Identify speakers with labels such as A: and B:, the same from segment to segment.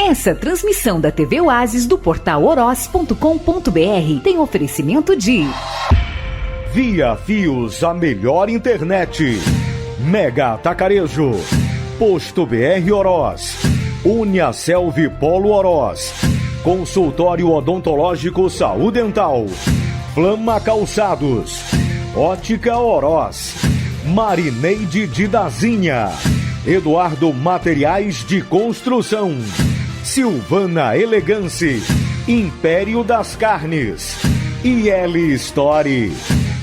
A: Essa transmissão da TV Oasis do portal oroz.com.br tem oferecimento de
B: Via Fios, a melhor internet. Mega Atacarejo, Posto BR Oroz, Uniaselv Polo Oroz, Consultório Odontológico Saúde Dental, Flama Calçados, Ótica Oroz, Marineide de Dazinha, Eduardo Materiais de Construção, Silvana Elegance, Império das Carnes, IL Story,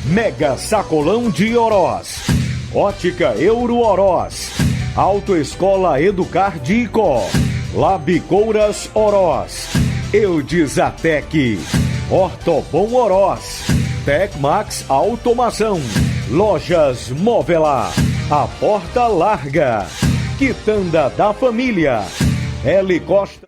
B: Mega Sacolão de Oroz, Ótica Euro Oroz, Autoescola Educar de Icó, Labicouras Oroz, Eudizatec, Ortobon Oroz, Tecmax Automação, Lojas Móvela, A Porta Larga, Quitanda da Família, L Costa.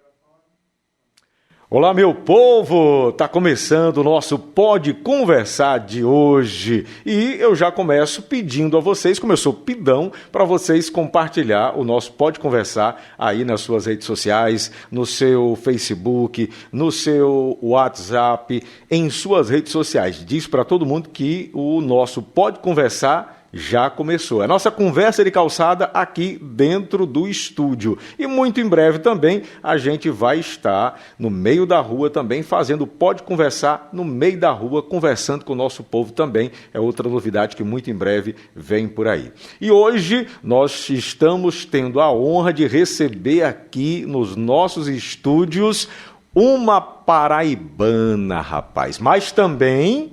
B: Olá, meu povo! Tá começando o nosso Pode Conversar de hoje e eu já começo pedindo a vocês, como eu sou pidão, para vocês compartilhar o nosso Pode Conversar aí nas suas redes sociais, no seu Facebook, no seu WhatsApp, em suas redes sociais. Diz para todo mundo que o nosso Pode Conversar já começou. A nossa conversa de calçada aqui dentro do estúdio. E muito em breve também a gente vai estar no meio da rua também fazendo Pode Conversar no meio da rua, conversando com o nosso povo também. É outra novidade que muito em breve vem por aí. E hoje nós estamos tendo a honra de receber aqui nos nossos estúdios uma paraibana, rapaz, mas também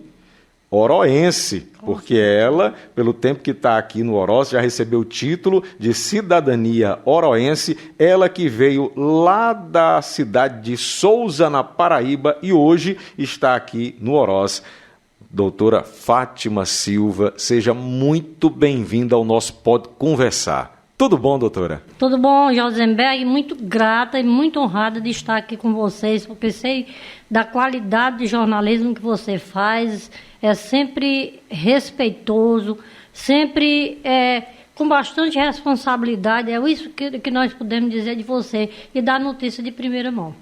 B: oroense, porque ela, pelo tempo que está aqui no Oroz, já recebeu o título de cidadania oroense, ela que veio lá da cidade de Souza, na Paraíba, e hoje está aqui no Oroz. Doutora Fátima Silva, seja muito bem-vinda ao nosso Pode Conversar. Tudo bom, doutora? Tudo bom, Josenberg. Muito grata e muito honrada de estar aqui com vocês, porque sei da qualidade de jornalismo que você faz. É sempre respeitoso, sempre com bastante responsabilidade. É isso que nós podemos dizer de você e dar notícia de primeira mão.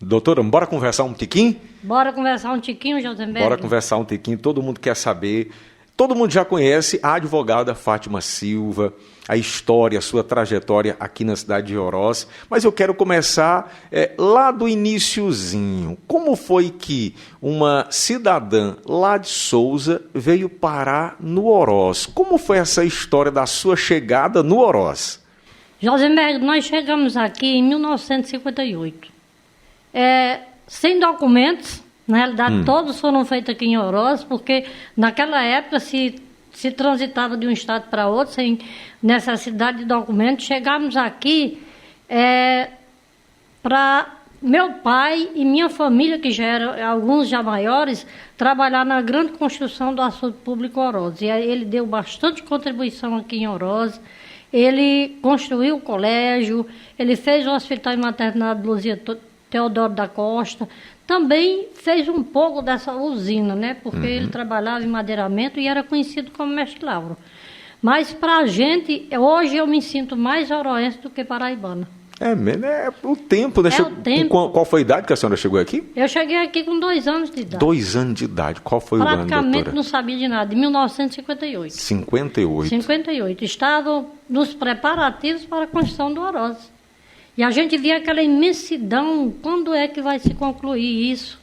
B: Doutora, bora conversar um tiquinho? Bora conversar um tiquinho, Josenberg? Bora conversar um tiquinho, todo mundo quer saber. Todo mundo já conhece a advogada Fátima Silva, a história, a sua trajetória aqui na cidade de Oroz, mas eu quero começar lá do iniciozinho. Como foi que uma cidadã lá de Souza veio parar no Oroz? Como foi essa história da sua chegada no Oroz? Josenberg, nós chegamos aqui em 1958, sem documentos. Na realidade, todos foram feitos aqui em Oroz, porque naquela época se transitava de um estado para outro, sem necessidade de documentos. Chegamos aqui para meu pai e minha família, que já eram alguns já maiores, trabalhar na grande construção do assunto público Oroz. E aí ele deu bastante contribuição aqui em Oroz. Ele construiu o colégio, ele fez o Hospital e Maternidade Luzia Teodoro da Costa. Também fez um pouco dessa usina, né? Porque ele trabalhava em madeiramento e era conhecido como Mestre Lauro. Mas para a gente, hoje eu me sinto mais oroense do que paraibana. O tempo, né? O tempo. Qual foi a idade que a senhora chegou aqui? Eu cheguei aqui com 2 anos de idade. 2 anos de idade. Qual foi o ano, doutora? Praticamente não sabia de nada. De 1958. 58. Estavam nos preparativos para a construção do Oroz. E a gente via aquela imensidão, quando é que vai se concluir isso?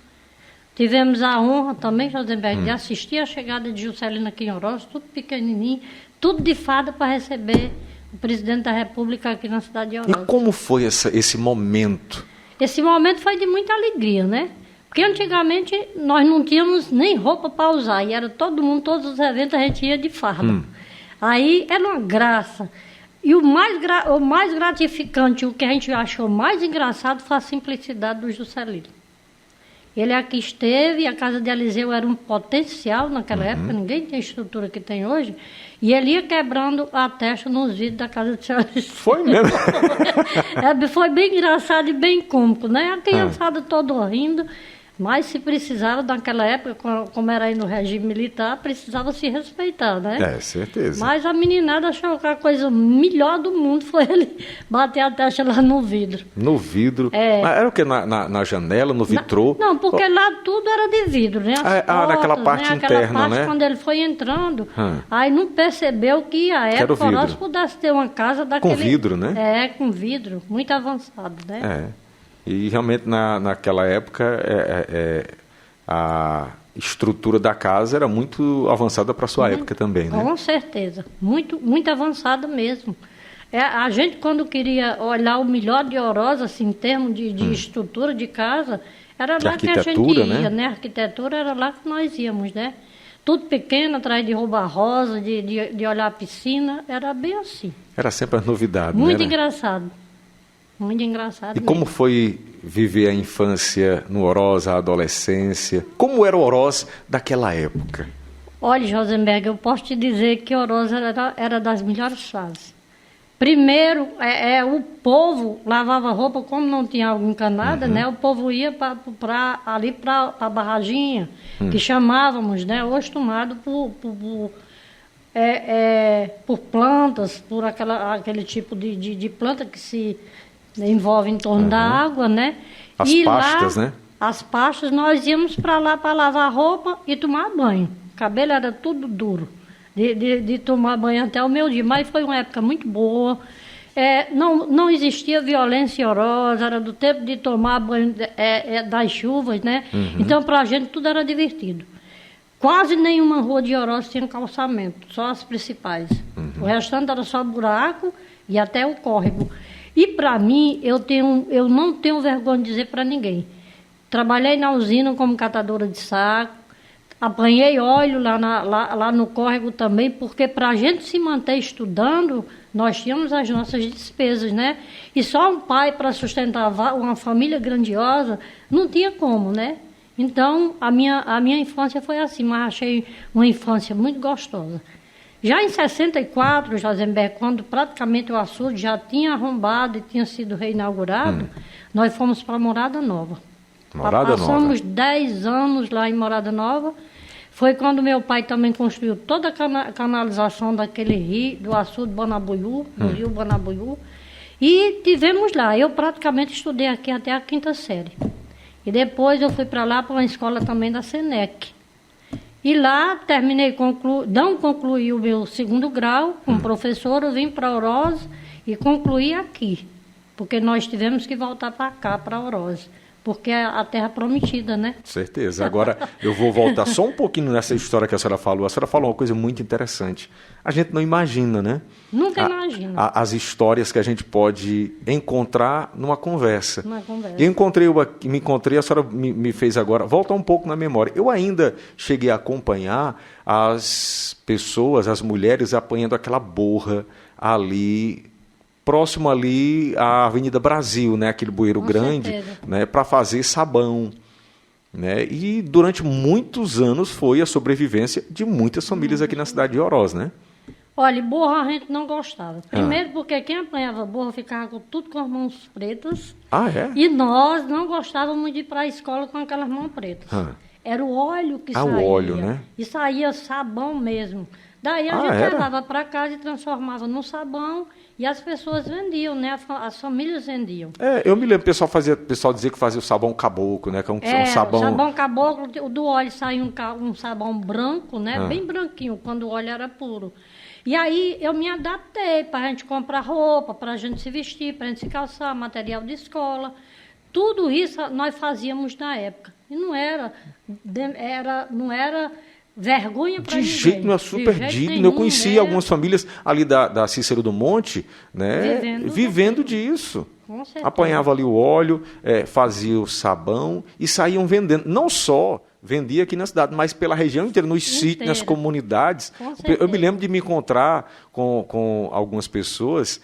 B: Tivemos a honra também, Josenberg, de assistir a chegada de Juscelino aqui em Oroz, tudo pequenininho, tudo de fada para receber o presidente da República aqui na cidade de Oroz. E como foi esse momento? Esse momento foi de muita alegria, né? Porque antigamente nós não tínhamos nem roupa para usar, e era todo mundo, todos os eventos a gente ia de farda. Aí era uma graça. E o mais gratificante, o que a gente achou mais engraçado, foi a simplicidade do Juscelino. Ele aqui esteve, a casa de Eliseu era um potencial naquela época, ninguém tem a estrutura que tem hoje, e ele ia quebrando a testa nos vidros da casa de Eliseu. Foi mesmo? Foi bem engraçado e bem cômico, né? A criançada toda rindo,
C: Mas se precisava, naquela época, como era aí no regime militar, precisava se respeitar, né?
D: Certeza.
C: Mas a meninada achou que a coisa melhor do mundo foi ele bater a testa lá no vidro.
D: No vidro? Mas era o quê? Na janela, no vitrô?
C: Não, porque lá tudo era de vidro, né?
D: Naquela parte
C: né?
D: interna,
C: aquela parte,
D: né?
C: Quando ele foi entrando, aí não percebeu que a época nós pudesse ter uma casa daquele...
D: Com vidro, né?
C: Com vidro, muito avançado, né?
D: E realmente naquela época a estrutura da casa era muito avançada para a sua época também, né?
C: Com certeza, muito, muito avançada mesmo. A gente, quando queria olhar o melhor de Oroz, assim, em termos de estrutura de casa, era lá que a gente ia, né? A arquitetura era lá que nós íamos, né? Tudo pequeno, atrás de roubar rosa, de olhar a piscina, era bem assim.
D: Era sempre as novidades,
C: muito
D: né?
C: engraçado. Muito engraçado.
D: E como foi viver a infância no Oroz, a adolescência? Como era o Oroz daquela época?
C: Olha, Josenberg, eu posso te dizer que Oroz era das melhores fases. Primeiro, o povo lavava roupa, como não tinha água encanada, né? O povo ia ali para a barraginha, que chamávamos, né? Hoje tomado por plantas, por aquele tipo de planta que se envolve em torno da água, né?
D: As pastas, né?
C: As pastas, nós íamos para lá para lavar roupa e tomar banho. O cabelo era tudo duro, de tomar banho até o meu dia. Mas foi uma época muito boa. Não existia violência em Oroz, era do tempo de tomar banho das chuvas, né? Então, para a gente, tudo era divertido. Quase nenhuma rua de Oroz tinha calçamento, só as principais. O restante era só buraco e até o córrego. E para mim, eu não tenho vergonha de dizer para ninguém. Trabalhei na usina como catadora de saco, apanhei óleo lá no córrego também, porque para a gente se manter estudando, nós tínhamos as nossas despesas, né? E só um pai para sustentar uma família grandiosa, não tinha como, né? Então, a minha infância foi assim, mas achei uma infância muito gostosa. Já em 64, Josenberg, quando praticamente o açude já tinha arrombado e tinha sido reinaugurado, nós fomos para Morada Nova. Passamos 10 anos lá em Morada Nova. Foi quando meu pai também construiu toda a canalização daquele rio, do açude Banabuiú, do rio Banabuiú. E tivemos lá. Eu praticamente estudei aqui até a 5ª série. E depois eu fui para lá, para uma escola também da Senec. E lá terminei, não concluí o meu 2º grau como professor, eu vim para Oroz e concluí aqui. Porque nós tivemos que voltar para cá, para Oroz. Porque é a terra prometida, né?
D: Certeza. Agora, eu vou voltar só um pouquinho nessa história que a senhora falou. A senhora falou uma coisa muito interessante. A gente não imagina, né?
C: Nunca imagina.
D: As histórias que a gente pode encontrar numa conversa.
C: E
D: me encontrei, a senhora me fez agora, volta um pouco na memória. Eu ainda cheguei a acompanhar as pessoas, as mulheres apanhando aquela borra ali, próximo ali à Avenida Brasil, né, aquele bueiro grande, né, para fazer sabão. Né, e durante muitos anos foi a sobrevivência de muitas famílias aqui na cidade de Oroz, né?
C: Olha, borra a gente não gostava. Primeiro porque quem apanhava borra ficava tudo com as mãos pretas. E nós não gostávamos de ir para a escola com aquelas mãos pretas. Era o óleo que saía.
D: O óleo, né?
C: E saía sabão mesmo. Daí a gente levava para casa e transformava no sabão e as pessoas vendiam, né? As famílias vendiam.
D: Eu me lembro, o pessoal dizia que fazia o sabão caboclo, né? Que é um sabão...
C: o sabão caboclo, do óleo saía um sabão branco, né? Bem branquinho, quando o óleo era puro. E aí eu me adaptei para a gente comprar roupa, para a gente se vestir, para a gente se calçar, material de escola. Tudo isso nós fazíamos na época. E não era vergonha para ninguém.
D: De jeito nenhum, é super digno. Eu conheci algumas famílias ali da Cícero do Monte, né, vivendo disso.
C: Com certeza.
D: Apanhava ali o óleo, fazia o sabão e saíam vendendo. Não só vendia aqui na cidade, mas pela região inteira, nos sítios, nas comunidades. Eu me lembro de me encontrar com algumas pessoas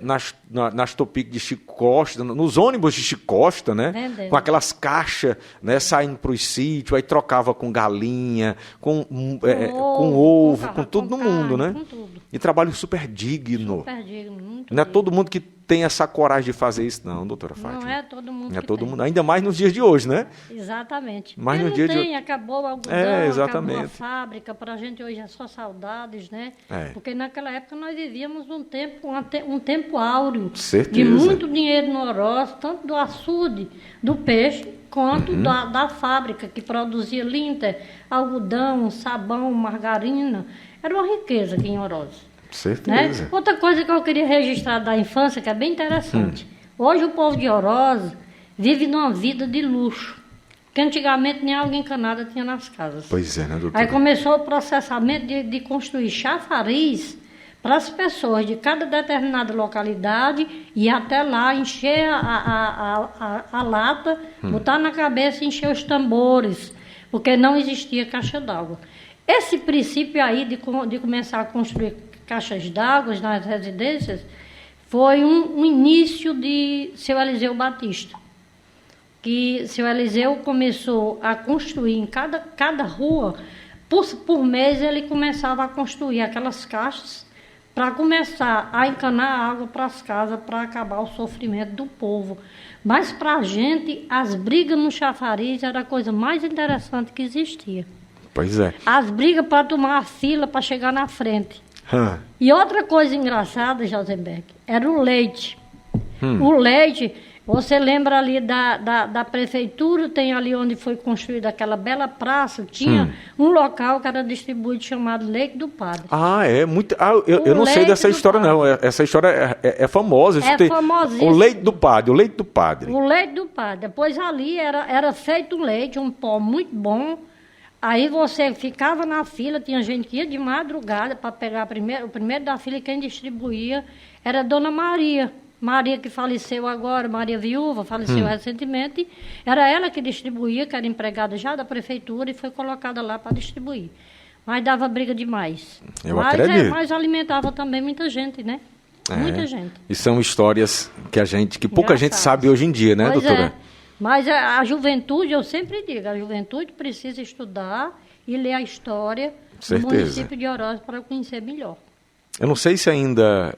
D: nas Topic de Chico Costa, nos ônibus de Chico Costa, né?
C: Vendendo.
D: Com aquelas caixas, né, saindo para os sítios, aí trocava com galinha, com ovo, com tudo no mundo, né?
C: Com tudo.
D: E trabalho super digno.
C: Super digno, muito
D: Não é
C: digno.
D: todo mundo que tem essa coragem de fazer isso, não, doutora Fátima.
C: Não é todo mundo
D: Não é
C: que
D: todo
C: tem.
D: mundo, ainda mais nos dias de hoje, né?
C: Exatamente.
D: Mas
C: Porque
D: no
C: não
D: dia
C: tem,
D: de...
C: acabou o algodão,
D: exatamente.
C: acabou a fábrica, para a gente hoje é só saudades, né? Porque naquela época nós vivíamos um tempo áureo.
D: Certeza.
C: De muito dinheiro no Oroz, tanto do açude, do peixe, quanto da fábrica que produzia linter, algodão, sabão, margarina. Era uma riqueza aqui em Oroz.
D: Certeza.
C: Né? Outra coisa que eu queria registrar da infância, que é bem interessante. Hoje o povo de Oroz vive numa vida de luxo, que antigamente nem água encanada tinha nas casas.
D: Pois é, né, doutora?
C: Aí começou o processamento de construir chafariz para as pessoas de cada determinada localidade e até lá encher a lata, botar na cabeça e encher os tambores, porque não existia caixa d'água. Esse princípio aí de começar a construir caixas d'água nas residências foi um início de seu Eliseu Batista, que seu Eliseu começou a construir em cada rua, por mês ele começava a construir aquelas caixas para começar a encanar água para as casas, para acabar o sofrimento do povo. Mas para a gente, as brigas no chafariz era a coisa mais interessante que existia.
D: Pois é.
C: As brigas para tomar a fila, para chegar na frente. E outra coisa engraçada, Josenberg, era o leite. O leite, você lembra ali da prefeitura, tem ali onde foi construída aquela bela praça, tinha um local que era distribuído chamado Leite do Padre.
D: Eu não sei dessa história, não. Essa história é famosa.
C: Famosíssima.
D: O leite do padre.
C: O leite do padre. Depois ali era feito um leite, um pó muito bom. Aí você ficava na fila, tinha gente que ia de madrugada para pegar o primeiro da fila, e quem distribuía era a Dona Maria. Maria que faleceu agora, Maria viúva, faleceu recentemente. Era ela que distribuía, que era empregada já da prefeitura e foi colocada lá para distribuir. Mas dava briga demais.
D: Acredito.
C: Mas alimentava também muita gente, né? Muita gente.
D: E são histórias que pouca gente sabe hoje em dia, né, doutora?
C: Mas a juventude, eu sempre digo, a juventude precisa estudar e ler a história do município de Oroz para conhecer melhor.
D: Eu não sei se ainda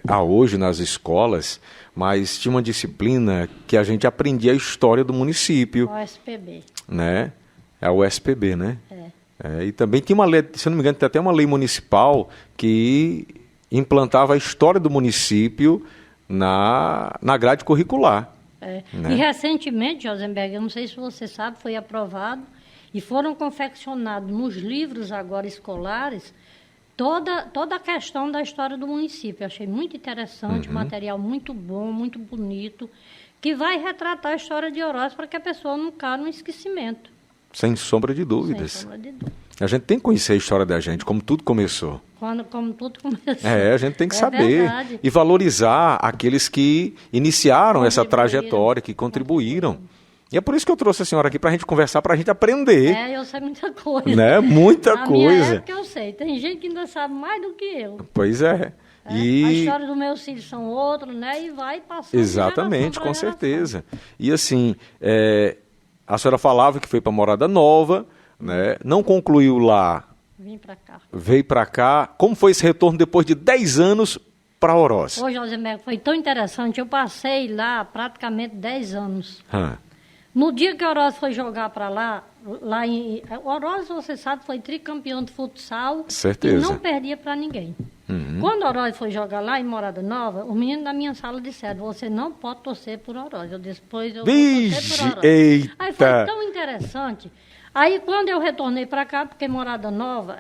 D: há hoje nas escolas, mas tinha uma disciplina que a gente aprendia a história do município.
C: O USPB.
D: Né? É a USPB, né? E também tinha uma lei, se não me engano, tem até uma lei municipal que implantava a história do município na grade curricular. Né?
C: E recentemente, Josenberg, eu não sei se você sabe, foi aprovado e foram confeccionados nos livros agora escolares toda a questão da história do município. Eu achei muito interessante, material muito bom, muito bonito, que vai retratar a história de Oroz para que a pessoa não caia no esquecimento.
D: Sem sombra de dúvidas.
C: Sem sombra de dúvidas.
D: A gente tem que conhecer a história da gente, como tudo começou.
C: Como tudo começou.
D: A gente tem que saber
C: verdade.
D: E valorizar aqueles que iniciaram essa trajetória, que contribuíram. E é por isso que eu trouxe a senhora aqui, para a gente conversar, para a gente aprender.
C: Eu sei muita coisa.
D: Né? Muita
C: Na
D: coisa.
C: minha época eu sei. Tem gente que ainda sabe mais do que eu.
D: Pois é.
C: A história dos meus filhos são outros, né? E vai passando.
D: Exatamente, com certeza. E assim, a senhora falava que foi para Morada Nova, né? Não concluiu lá.
C: Vim para cá.
D: Veio para cá. Como foi esse retorno depois de 10 anos para Oroz?
C: Ô, Josemberg, foi tão interessante. Eu passei lá praticamente 10 anos. No dia que Oroz foi jogar para lá em Oroz, você sabe, foi tricampeão de futsal.
D: Certeza.
C: E não perdia para ninguém. Quando Oroz foi jogar lá em Morada Nova, os meninos da minha sala disseram: você não pode torcer por Oroz. Eu disse: pois eu vou torcer por Oroz.
D: Eita.
C: Aí foi tão interessante. Aí quando eu retornei para cá, porque Morada Nova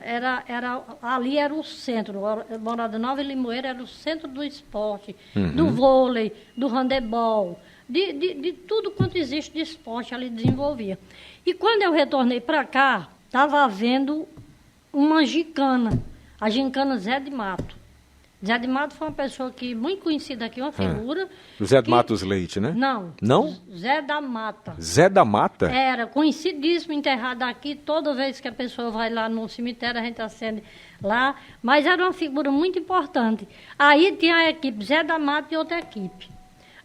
C: ali era o centro, Morada Nova e Limoeiro era o centro do esporte, do vôlei, do handebol, de tudo quanto existe de esporte ali desenvolvia. E quando eu retornei para cá, estava havendo uma gincana, a gincana Zé de Mato. Zé de Mato foi uma pessoa muito conhecida aqui, uma figura.
D: José de Matos Leite, né?
C: Não.
D: Não?
C: Zé da Mata.
D: Zé da Mata?
C: Era conhecidíssimo, enterrado aqui. Toda vez que a pessoa vai lá no cemitério, a gente acende lá. Mas era uma figura muito importante. Aí tinha a equipe Zé da Mata e outra equipe.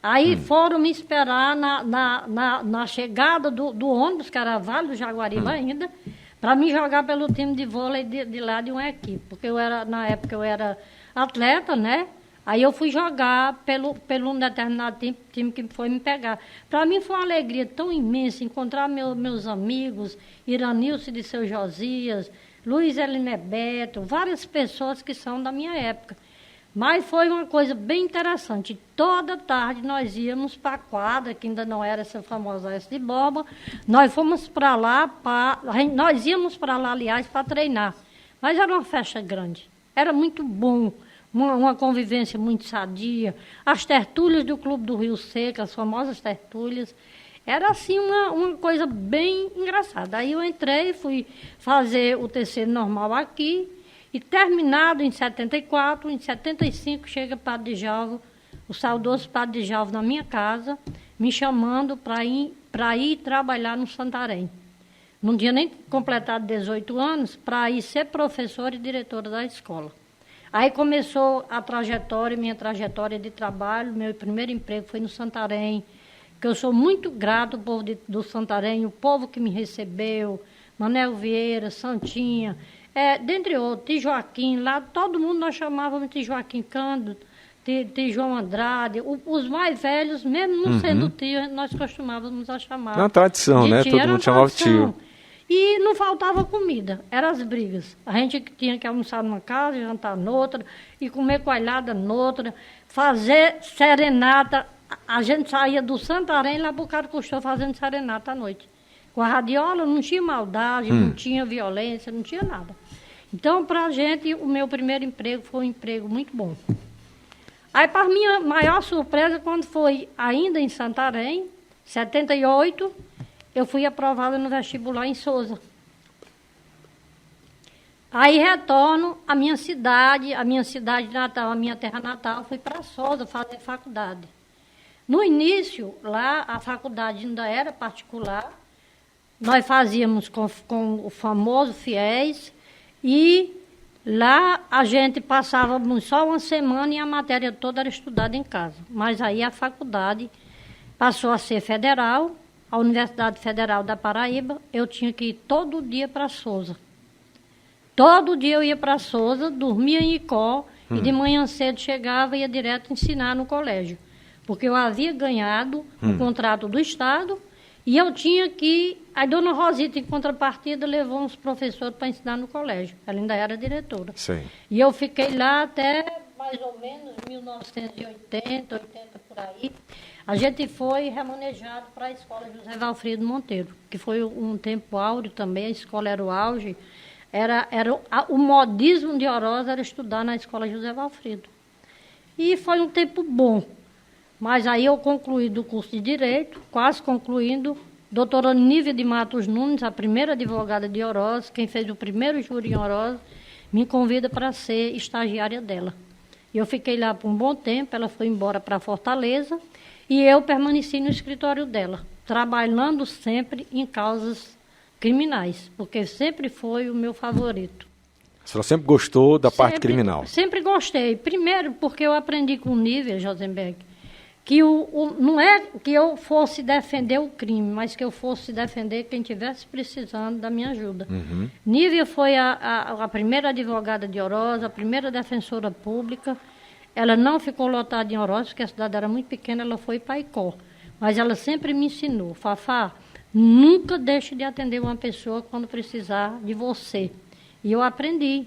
C: Aí foram me esperar na chegada do ônibus, que era Vale do Jaguaribe ainda, para me jogar pelo time de vôlei de lá de uma equipe. Porque na época eu era atleta, né? Aí eu fui jogar pelo um determinado time que foi me pegar. Para mim foi uma alegria tão imensa encontrar meus amigos, Iranilce de Seu Josias, Luiz Elinebeto, várias pessoas que são da minha época. Mas foi uma coisa bem interessante. Toda tarde nós íamos para a quadra, que ainda não era essa famosa S de Borba. Nós fomos para lá, nós íamos para lá, aliás, para treinar. Mas era uma festa grande. Era muito bom. Uma convivência muito sadia. As tertúlias do Clube do Rio Seco, as famosas tertúlias, era assim uma coisa bem engraçada. Aí eu entrei, fui fazer o terceiro normal aqui, e terminado em 74, em 75 chega Padre Djalvo, o saudoso Padre Djalvo na minha casa, me chamando para ir trabalhar no Santarém. Não tinha nem completado 18 anos para ir ser professora e diretora da escola. Aí começou minha trajetória de trabalho. Meu primeiro emprego foi no Santarém, que eu sou muito grato ao povo do Santarém, o povo que me recebeu, Manel Vieira, Santinha, dentre outros, Tijoaquim, lá todo mundo nós chamávamos de Joaquim Cândido, de João Andrade, os mais velhos, mesmo não sendo tio, nós costumávamos a chamar.
D: É uma tradição, né? Todo mundo chamava tio.
C: E não faltava comida, eram as brigas. A gente tinha que almoçar numa casa, jantar noutra, e comer coalhada noutra, fazer serenata. A gente saía do Santarém lá para o Caracustou fazendo serenata à noite. Com a radiola não tinha maldade, não tinha violência, não tinha nada. Então, para a gente, o meu primeiro emprego foi um emprego muito bom. Aí, para minha maior surpresa, quando foi ainda em Santarém, 78, eu fui aprovada no vestibular em Sousa. Aí retorno à minha cidade natal, a minha terra natal, fui para Sousa fazer faculdade. No início, lá, a faculdade ainda era particular, nós fazíamos com o famoso FIES, e lá a gente passava só uma semana e a matéria toda era estudada em casa. Mas aí a faculdade passou a ser federal, a Universidade Federal da Paraíba, eu tinha que ir todo dia para Sousa. Todo dia eu ia para Sousa, dormia em Icó, e de manhã cedo chegava e ia direto ensinar no colégio. Porque eu havia ganhado o contrato do Estado, e eu tinha que... A dona Rosita, em contrapartida, levou uns professores para ensinar no colégio. Ela ainda era diretora.
D: Sim.
C: E eu fiquei lá até mais ou menos 1980, 80 por aí. A gente foi remanejado para a escola José Valfrido Monteiro, que foi um tempo áureo também, a escola era o auge. O modismo de Oroz era estudar na escola José Valfrido. E foi um tempo bom. Mas aí eu concluí do curso de Direito, quase concluindo. Doutora Nívia de Matos Nunes, a primeira advogada de Oroz, quem fez o primeiro júri em Oroz, me convida para ser estagiária dela. Eu fiquei lá por um bom tempo, ela foi embora para Fortaleza e eu permaneci no escritório dela, trabalhando sempre em causas criminais, porque sempre foi o meu favorito.
D: A senhora sempre gostou da parte criminal?
C: Sempre gostei. Primeiro porque eu aprendi com Nívia, Josenberg, que não é que eu fosse defender o crime, mas que eu fosse defender quem estivesse precisando da minha ajuda. Nívia foi a primeira advogada de Oroz, a primeira defensora pública. Ela não ficou lotada em Oroz, porque a cidade era muito pequena, ela foi para Icó. Mas ela sempre me ensinou, Fafá, nunca deixe de atender uma pessoa quando precisar de você. E eu aprendi.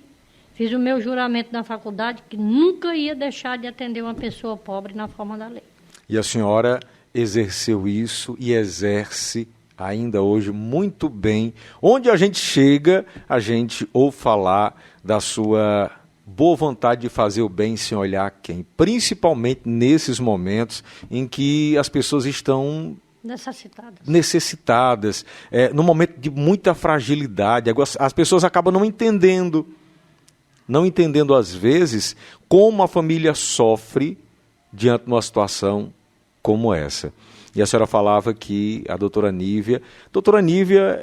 C: Fiz o meu juramento na faculdade que nunca ia deixar de atender uma pessoa pobre na forma da lei.
D: E a senhora exerceu isso e exerce ainda hoje muito bem. Onde a gente chega, a gente ouve falar da sua boa vontade de fazer o bem sem olhar quem. Principalmente nesses momentos em que as pessoas estão necessitadas, num momento de muita fragilidade. As pessoas acabam não entendendo às vezes como a família sofre diante de uma situação como essa. E a senhora falava que a doutora Nívia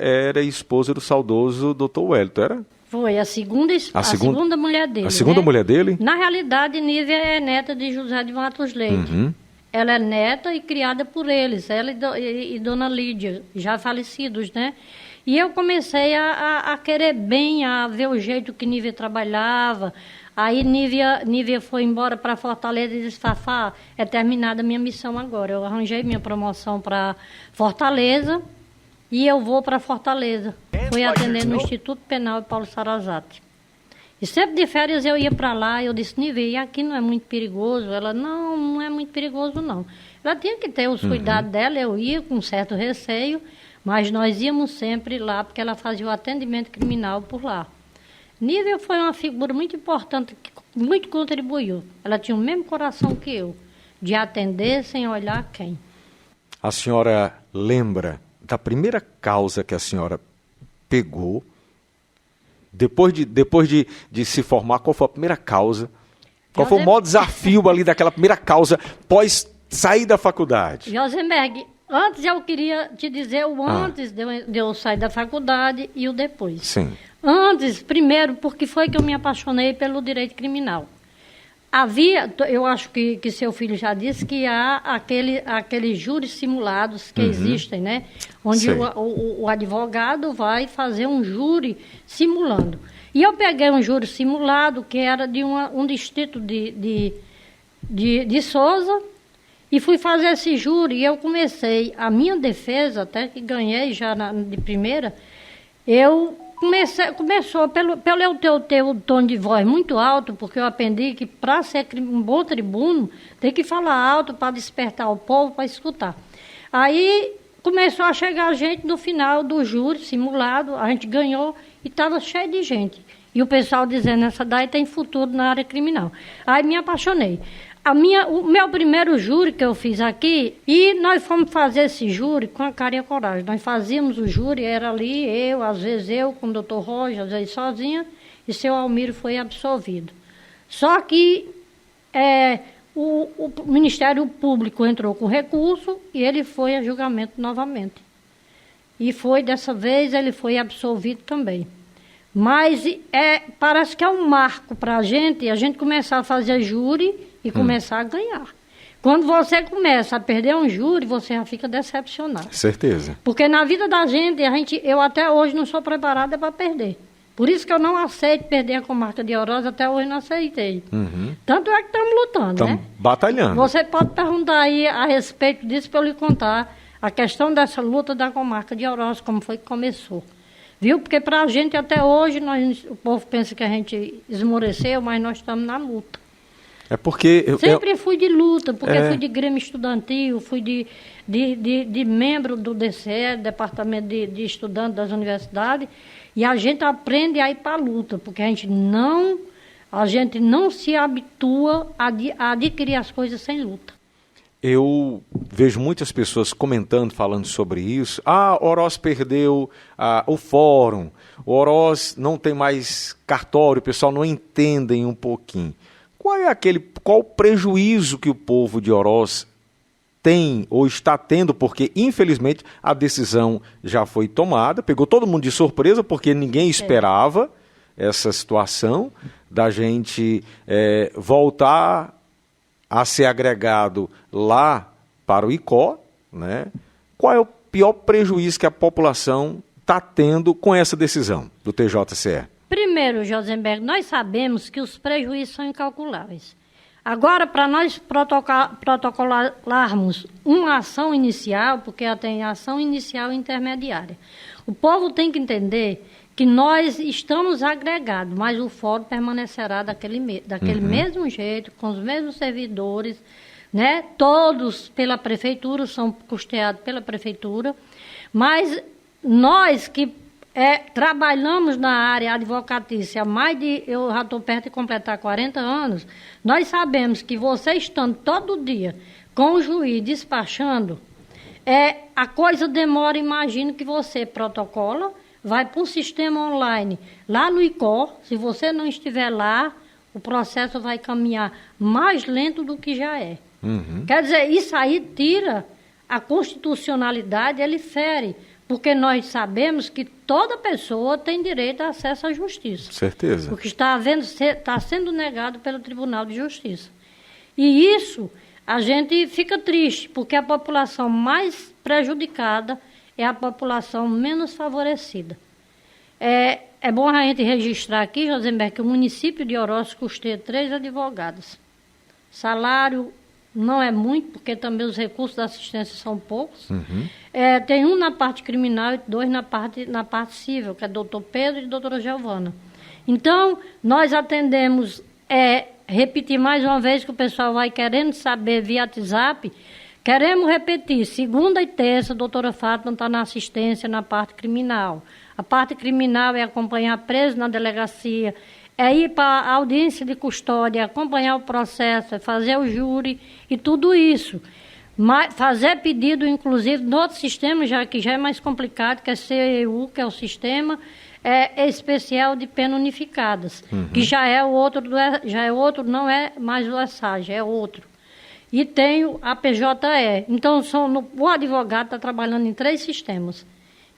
D: era esposa do saudoso doutor Wellington, era?
C: Foi a segunda mulher dele.
D: A segunda mulher dele?
C: Na realidade, Nívia é neta de José de Matos Leite. Ela é neta e criada por eles, ela e dona Lídia, já falecidos, né? E eu comecei a querer bem, a ver o jeito que Nívia trabalhava, Aí Nívia foi embora para Fortaleza e disse, Fafá, é terminada a minha missão agora. Eu arranjei minha promoção para Fortaleza e eu vou para Fortaleza. Fui atender no Instituto Penal de Paulo Sarazate. E sempre de férias eu ia para lá, eu disse, Nívia, aqui não é muito perigoso? Ela, não é muito perigoso não. Ela tinha que ter os cuidados dela, eu ia com certo receio, mas nós íamos sempre lá, porque ela fazia o atendimento criminal por lá. Nívia foi uma figura muito importante, que muito contribuiu. Ela tinha o mesmo coração que eu, de atender sem olhar quem.
D: A senhora lembra da primeira causa que a senhora pegou? Depois de se formar, qual foi a primeira causa? Qual foi o maior desafio ali daquela primeira causa pós sair da faculdade?
C: Josenberg, antes eu queria te dizer o antes de eu sair da faculdade e o depois.
D: Sim.
C: Antes, primeiro, porque foi que eu me apaixonei pelo direito criminal. Havia, eu acho que seu filho já disse, que há aqueles júris simulados que existem, né? Onde o advogado vai fazer um júri simulando. E eu peguei um júri simulado que era de um distrito de Sousa e fui fazer esse júri. E eu comecei a minha defesa, até que ganhei já de primeira, começou pelo eu ter o tom de voz muito alto, porque eu aprendi que para ser um bom tribuno tem que falar alto para despertar o povo, para escutar. Aí começou a chegar gente no final do júri simulado, a gente ganhou e estava cheio de gente. E o pessoal dizendo, essa daí tem futuro na área criminal. Aí me apaixonei. O meu primeiro júri que eu fiz aqui, e nós fomos fazer esse júri com a cara e a coragem. Nós fazíamos o júri, era ali, às vezes eu com o doutor Roger, às vezes sozinha, e seu Almiro foi absolvido. Só que o Ministério Público entrou com recurso e ele foi a julgamento novamente. E dessa vez, ele foi absolvido também. Mas parece que é um marco para a gente começar a fazer júri e começar a ganhar. Quando você começa a perder um júri, você já fica decepcionado.
D: Certeza.
C: Porque na vida da gente, eu até hoje não sou preparada para perder. Por isso que eu não aceito perder a comarca de Oroz, até hoje não aceitei. Tanto é que estamos lutando, né?
D: Estamos batalhando.
C: Você pode perguntar aí a respeito disso para eu lhe contar a questão dessa luta da comarca de Oroz, como foi que começou. Viu? Porque para a gente até hoje, o povo pensa que a gente esmoreceu, mas nós estamos na luta.
D: É porque...
C: Sempre fui de luta, porque fui de grêmio estudantil, fui de membro do DCE, Departamento de Estudantes das Universidades, e a gente aprende a ir para a luta, porque a gente não se habitua a adquirir as coisas sem luta.
D: Eu vejo muitas pessoas comentando, falando sobre isso. Oroz perdeu o fórum, o Oroz não tem mais cartório, o pessoal não entendem um pouquinho. Qual o prejuízo que o povo de Oroz tem ou está tendo, porque infelizmente a decisão já foi tomada, pegou todo mundo de surpresa, porque ninguém esperava essa situação da gente voltar a ser agregado lá para o ICO, né? Qual é o pior prejuízo que a população está tendo com essa decisão do TJCE? Primeiro,
C: Josenberg, nós sabemos que os prejuízos são incalculáveis. Agora, para nós protocolarmos uma ação inicial, porque ela tem ação inicial e intermediária, o povo tem que entender que nós estamos agregados, mas o fórum permanecerá daquele mesmo jeito, com os mesmos servidores, né? Todos pela prefeitura, são custeados pela prefeitura, mas nós que trabalhamos na área advocatícia eu já estou perto de completar 40 anos, nós sabemos que você estando todo dia com o juiz despachando, a coisa demora, imagina que você protocola, vai para um sistema online, lá no ICO, se você não estiver lá, o processo vai caminhar mais lento do que já é. Quer dizer, isso aí tira a constitucionalidade, ele fere, porque nós sabemos que toda pessoa tem direito a acesso à justiça.
D: Certeza.
C: O que está sendo negado pelo Tribunal de Justiça. E isso, a gente fica triste, porque a população mais prejudicada é a população menos favorecida. É bom a gente registrar aqui, Josenberg, que o município de Oroz custeia 3 advogadas. Salário não é muito, porque também os recursos da assistência são poucos. Tem um na parte criminal e 2 na parte civil, que é doutor Pedro e doutora Giovana. Então, nós atendemos, repetir mais uma vez que o pessoal vai querendo saber via WhatsApp, queremos repetir, segunda e terça, a doutora Fátima está na assistência na parte criminal. A parte criminal é acompanhar preso na delegacia, é ir para a audiência de custódia, acompanhar o processo, é fazer o júri e tudo isso. Mas fazer pedido, inclusive, no outro sistema, que já é mais complicado, que é CEU, que é o sistema especial de pena unificadas, que já é outro, não é mais o ESAG, é outro. E tem a PJE. Então, o advogado está trabalhando em 3 sistemas.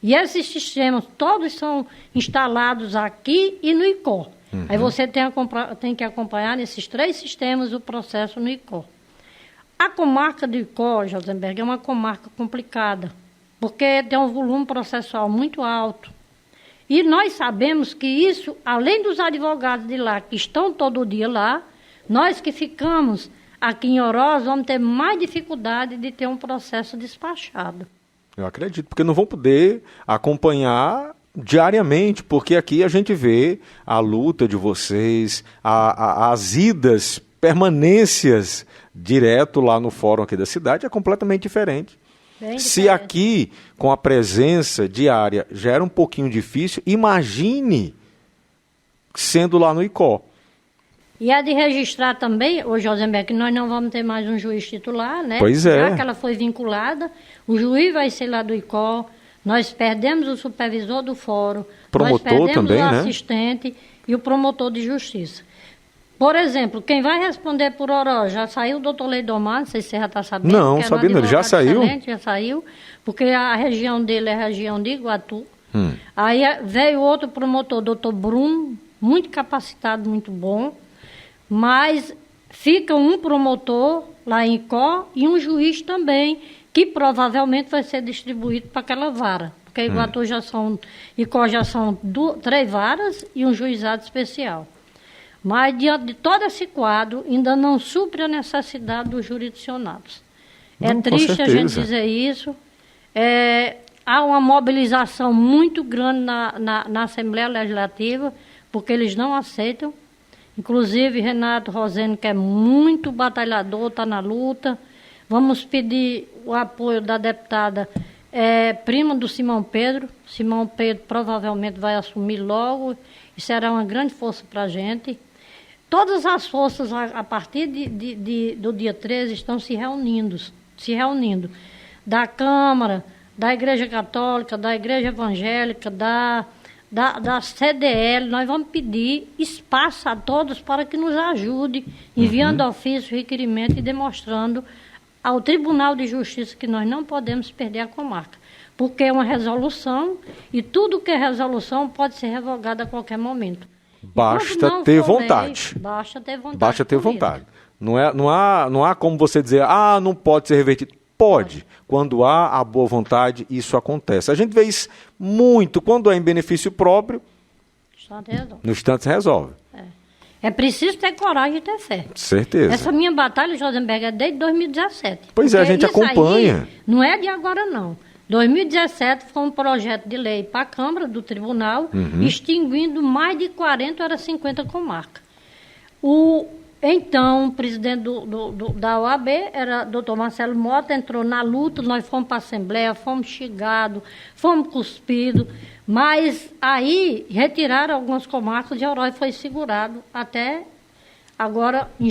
C: E esses sistemas, todos são instalados aqui e no ICOR. Aí você tem que acompanhar nesses 3 sistemas o processo no ICOR. A comarca do ICOR, Josenberg, é uma comarca complicada, porque tem um volume processual muito alto. E nós sabemos que isso, além dos advogados de lá, que estão todo dia lá, nós que ficamos aqui em Oroz vamos ter mais dificuldade de ter um processo despachado.
D: Eu acredito, porque não vão poder acompanhar diariamente, porque aqui a gente vê a luta de vocês, as idas, permanências direto lá no fórum aqui da cidade é completamente diferente. Se aqui, com a presença diária, já era um pouquinho difícil, imagine sendo lá no ICOR.
C: E é de registrar também, ô Josenberg, que nós não vamos ter mais um juiz titular, né?
D: Pois é.
C: Já que ela foi vinculada, o juiz vai ser lá do ICOR, nós perdemos o supervisor do fórum,
D: promotor
C: nós perdemos
D: também,
C: o
D: né?
C: assistente e o promotor de justiça. Por exemplo, quem vai responder por Oroz, já saiu o doutor Leidomar, não sei se você já está sabendo.
D: Não, sabendo, ele já saiu.
C: Já saiu, porque a região dele é a região de Iguatu. Aí veio outro promotor, doutor Bruno, muito capacitado, muito bom, mas fica um promotor lá em Icó e um juiz também, que provavelmente vai ser distribuído para aquela vara, porque Iguatu Icó já são 3 varas e um juizado especial. Mas, diante de todo esse quadro, ainda não supre a necessidade dos jurisdicionados. É triste a gente dizer isso. Há uma mobilização muito grande na Assembleia Legislativa, porque eles não aceitam. Inclusive, Renato Roseno, que é muito batalhador, está na luta. Vamos pedir o apoio da deputada prima do Simão Pedro. Simão Pedro provavelmente vai assumir logo e será uma grande força para a gente. Todas as forças, a partir do dia 13, estão se reunindo. Da Câmara, da Igreja Católica, da Igreja Evangélica, da CDL, nós vamos pedir espaço a todos para que nos ajude, enviando ofício, requerimento e demonstrando ao Tribunal de Justiça que nós não podemos perder a comarca, porque é uma resolução e tudo que é resolução pode ser revogado a qualquer momento.
D: Basta ter vontade.
C: Basta ter vontade.
D: Não há como você dizer, não pode ser revertido. Pode. Quando há a boa vontade, isso acontece. A gente vê isso muito. Quando é em benefício próprio, no instante se resolve.
C: É preciso ter coragem e ter fé.
D: Certeza.
C: Essa minha batalha, Josenberg, é desde 2017.
D: Pois é, a gente acompanha.
C: Não é de agora, não. 2017 foi um projeto de lei para a Câmara do Tribunal, extinguindo mais de 40, era 50 comarcas. Então, o presidente da OAB, era o doutor Marcelo Mota, entrou na luta, nós fomos para a Assembleia, fomos xingados, fomos cuspidos, mas aí retiraram algumas comarcas e Oroz foi segurado até agora, em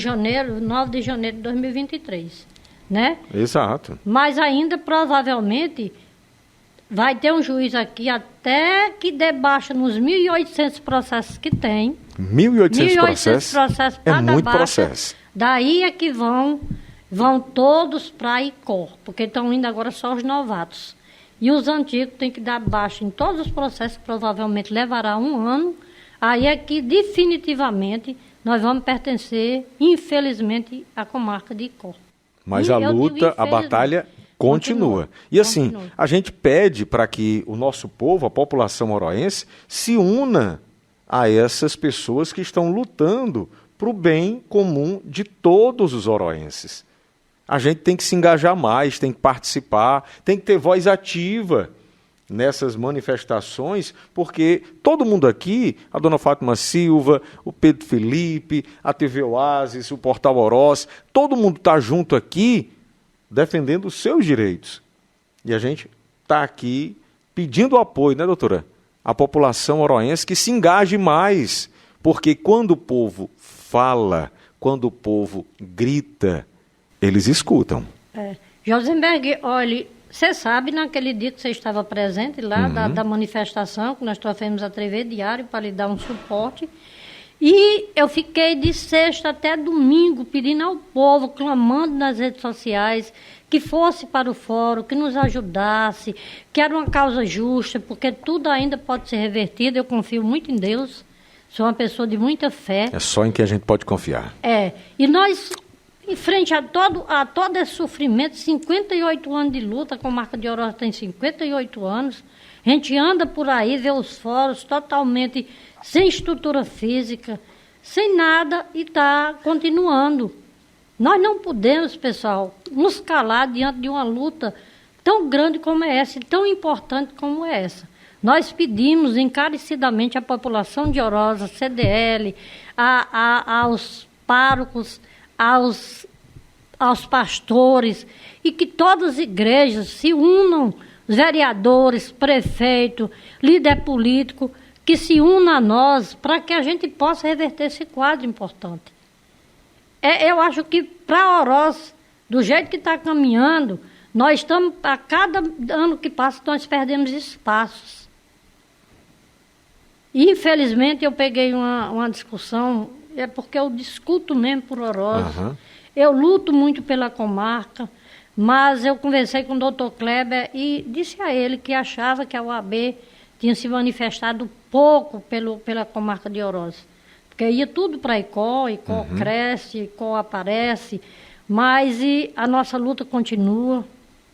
C: 9 de janeiro de 2023, né?
D: Exato.
C: Mas ainda, provavelmente, vai ter um juiz aqui até que dê baixa nos 1.800 processos que tem.
D: 1.800 processos? É muito
C: baixa.
D: processo.
C: Daí é que vão todos para a ICOR, porque estão indo agora só os novatos. E os antigos têm que dar baixa em todos os processos, que provavelmente levará 1 ano. Aí é que definitivamente nós vamos pertencer, infelizmente, à comarca de ICOR.
D: Mas a luta, a batalha continua. E assim, a gente pede para que o nosso povo, a população oroense, se una a essas pessoas que estão lutando para o bem comum de todos os oroenses. A gente tem que se engajar mais, tem que participar, tem que ter voz ativa nessas manifestações, porque todo mundo aqui, a dona Fátima Silva, o Pedro Felipe, a TV Oasis, o Portal Oroz, todo mundo está junto aqui defendendo os seus direitos. E a gente está aqui pedindo apoio, né, doutora? A população oroense que se engaje mais, porque quando o povo fala, quando o povo grita, eles escutam.
C: Josenberg, olha, você sabe, naquele dia que você estava presente lá, da manifestação, que nós trouxemos a TV Diário para lhe dar um suporte, e eu fiquei de sexta até domingo pedindo ao povo, clamando nas redes sociais, que fosse para o fórum, que nos ajudasse, que era uma causa justa, porque tudo ainda pode ser revertido, eu confio muito em Deus, sou uma pessoa de muita fé.
D: É só em que a gente pode confiar.
C: E nós, em frente a todo esse sofrimento, 58 anos de luta, a comarca de Oroz tem 58 anos, a gente anda por aí, vê os fóruns totalmente sem estrutura física, sem nada, e está continuando. Nós não podemos, pessoal, nos calar diante de uma luta tão grande como é essa, e tão importante como é essa. Nós pedimos encarecidamente à população de Oroz, à CDL, aos párocos, aos pastores, e que todas as igrejas se unam, os vereadores, prefeito, líder político, que se unam a nós para que a gente possa reverter esse quadro importante. Eu acho que para Oroz, do jeito que está caminhando, nós estamos, a cada ano que passa, nós perdemos espaços. E, infelizmente, eu peguei uma discussão, é porque eu discuto mesmo por Oroz. Eu luto muito pela comarca, mas eu conversei com o doutor Kleber e disse a ele que achava que a OAB tinha se manifestado pouco pela comarca de Oroz. Porque ia tudo para a ICO cresce, ICO aparece, mas a nossa luta continua,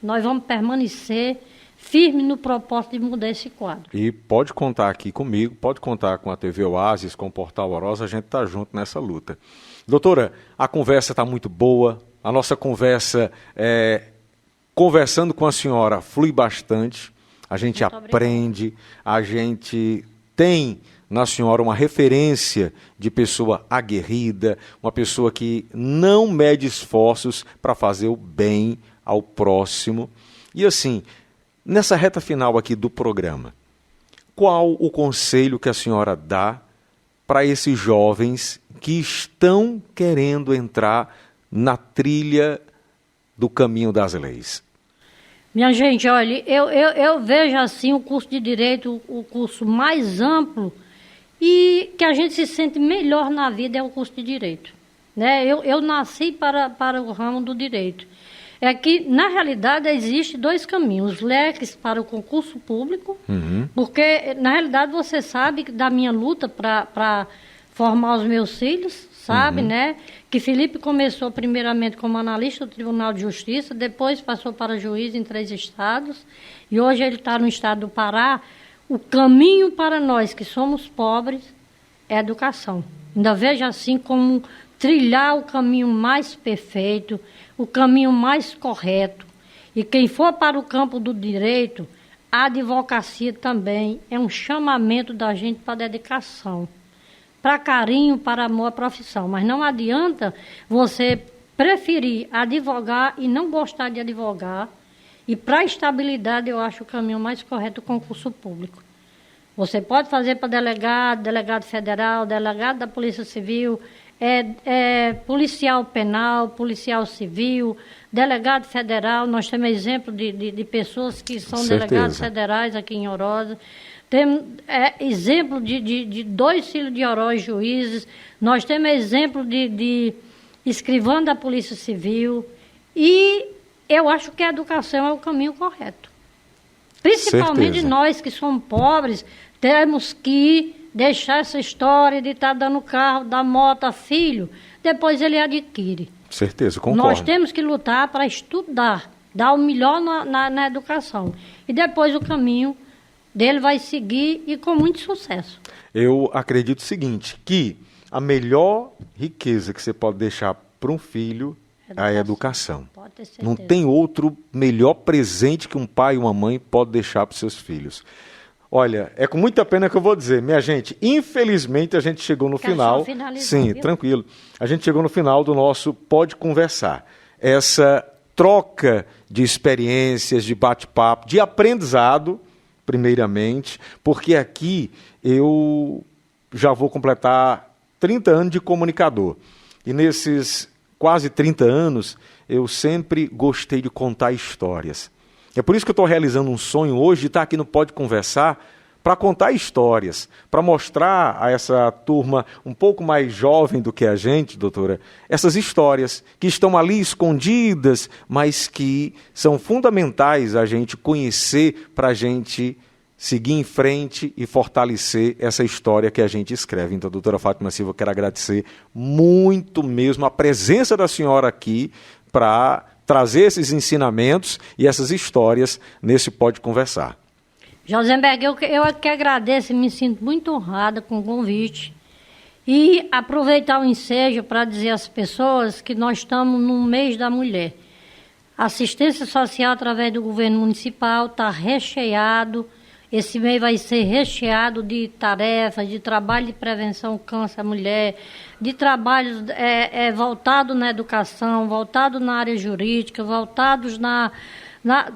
C: nós vamos permanecer firme no propósito de mudar esse quadro.
D: E pode contar aqui comigo, pode contar com a TV Oasis, com o Portal Oroz, a gente está junto nessa luta. Doutora, a conversa está muito boa, a nossa conversa, conversando com a senhora, flui bastante, a gente muito aprende, obrigada. A gente tem na senhora uma referência de pessoa aguerrida, uma pessoa que não mede esforços para fazer o bem ao próximo. E assim, nessa reta final aqui do programa, qual o conselho que a senhora dá para esses jovens que estão querendo entrar na trilha do caminho das leis?
C: Minha gente, olha, eu vejo assim o curso de Direito, o curso mais amplo e que a gente se sente melhor na vida é o curso de Direito. Né? Eu nasci para o ramo do Direito. É que, na realidade, existem dois caminhos. Os leques para o concurso público, porque, na realidade, você sabe da minha luta para formar os meus filhos, sabe, né? Que Felipe começou primeiramente como analista do Tribunal de Justiça, depois passou para juiz em 3 estados, e hoje ele está no estado do Pará. O caminho para nós que somos pobres é a educação. Ainda vejo assim como trilhar o caminho mais perfeito, o caminho mais correto. E quem for para o campo do direito, a advocacia também é um chamamento da gente para dedicação, para carinho, para amor à profissão. Mas não adianta você preferir advogar e não gostar de advogar. E para a estabilidade, eu acho o caminho mais correto o concurso público. Você pode fazer para delegado federal, delegado da Polícia Civil, policial penal, policial civil, delegado federal. Nós temos exemplo de pessoas que são delegados federais aqui em Oroz. Temos exemplo de 2 filhos de Oroz juízes. Nós temos exemplo de escrivão da Polícia Civil. E eu acho que a educação é o caminho correto. Principalmente nós que somos pobres, temos que deixar essa história de estar dando carro, dar moto a filho, depois ele adquire.
D: Certeza, concordo.
C: Nós temos que lutar para estudar, dar o melhor na educação. E depois o caminho dele vai seguir e com muito sucesso.
D: Eu acredito o seguinte, que a melhor riqueza que você pode deixar para um filho é a educação.
C: Pode ter certeza.
D: Não tem outro melhor presente que um pai e uma mãe pode deixar para os seus filhos. Olha, é com muita pena que eu vou dizer, minha gente, infelizmente a gente chegou no final. Sim, viu? Tranquilo. A gente chegou no final do nosso Pode Conversar. Essa troca de experiências, de bate-papo, de aprendizado, primeiramente, porque aqui eu já vou completar 30 anos de comunicador. E nesses quase 30 anos, eu sempre gostei de contar histórias. É por isso que eu estou realizando um sonho hoje de estar aqui no Pode Conversar para contar histórias, para mostrar a essa turma um pouco mais jovem do que a gente, doutora, essas histórias que estão ali escondidas, mas que são fundamentais a gente conhecer para a gente seguir em frente e fortalecer essa história que a gente escreve. Então, doutora Fátima Silva, eu quero agradecer muito mesmo a presença da senhora aqui para trazer esses ensinamentos e essas histórias nesse Pode Conversar.
C: Josenberg, eu que agradeço e me sinto muito honrada com o convite. E aproveitar o ensejo para dizer às pessoas que nós estamos no mês da mulher. A assistência social através do governo municipal está recheado. Esse mês vai ser recheado de tarefas, de trabalho de prevenção ao câncer à mulher, de trabalhos voltados na educação, voltados na área jurídica, voltados na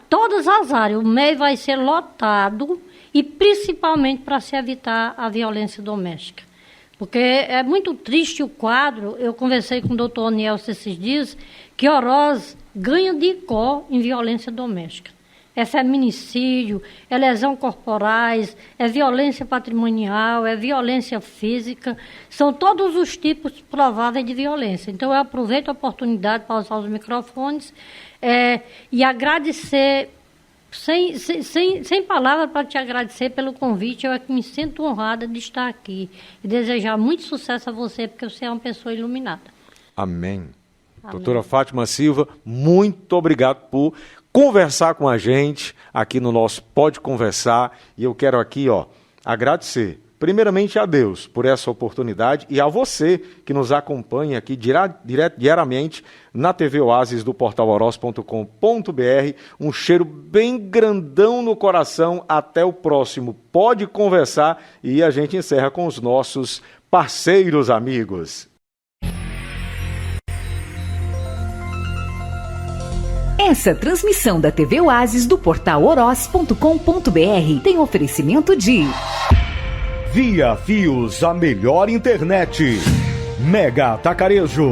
C: todas as áreas. O mês vai ser lotado e principalmente para se evitar a violência doméstica. Porque é muito triste o quadro. Eu conversei com o doutor Oniel esses dias, que Oroz ganha de cor em violência doméstica. É feminicídio, é lesão corporais, é violência patrimonial, é violência física, são todos os tipos prováveis de violência. Então, eu aproveito a oportunidade para usar os microfones e agradecer, sem palavras para te agradecer pelo convite. Eu é que me sinto honrada de estar aqui e desejar muito sucesso a você, porque você é uma pessoa iluminada.
D: Amém. Doutora Fátima Silva, muito obrigado por conversar com a gente aqui no nosso Pode Conversar. E eu quero aqui, agradecer primeiramente a Deus por essa oportunidade e a você que nos acompanha aqui diariamente na TV Oasis do portal Oroz.com.br. Um cheiro bem grandão no coração. Até o próximo Pode Conversar e a gente encerra com os nossos parceiros amigos.
A: Essa transmissão da TV Oasis do portal Oroz.com.br tem oferecimento de
B: Via Fios, a melhor internet. Mega Atacarejo.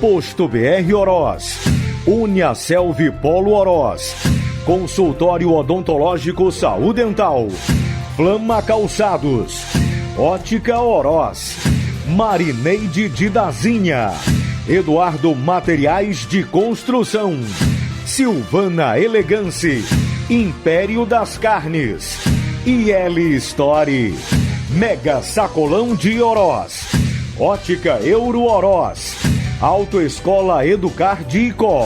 B: Posto BR Oroz. Uniaselv Polo Oroz. Consultório Odontológico Saúde Dental. Flama Calçados. Ótica Oroz. Marineide de Dazinha. Eduardo Materiais de Construção. Silvana Elegance, Império das Carnes, IL Story, Mega Sacolão de Oroz, Ótica Euro Oroz, Autoescola Educar de Icó,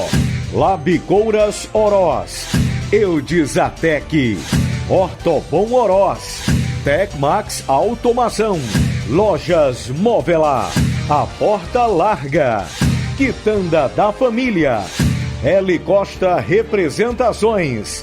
B: Labicouras Oroz, Eudizatec, Ortobom Oroz, Tecmax Automação, Lojas Móvela, A Porta Larga, Quitanda da Família, L Costa Representações,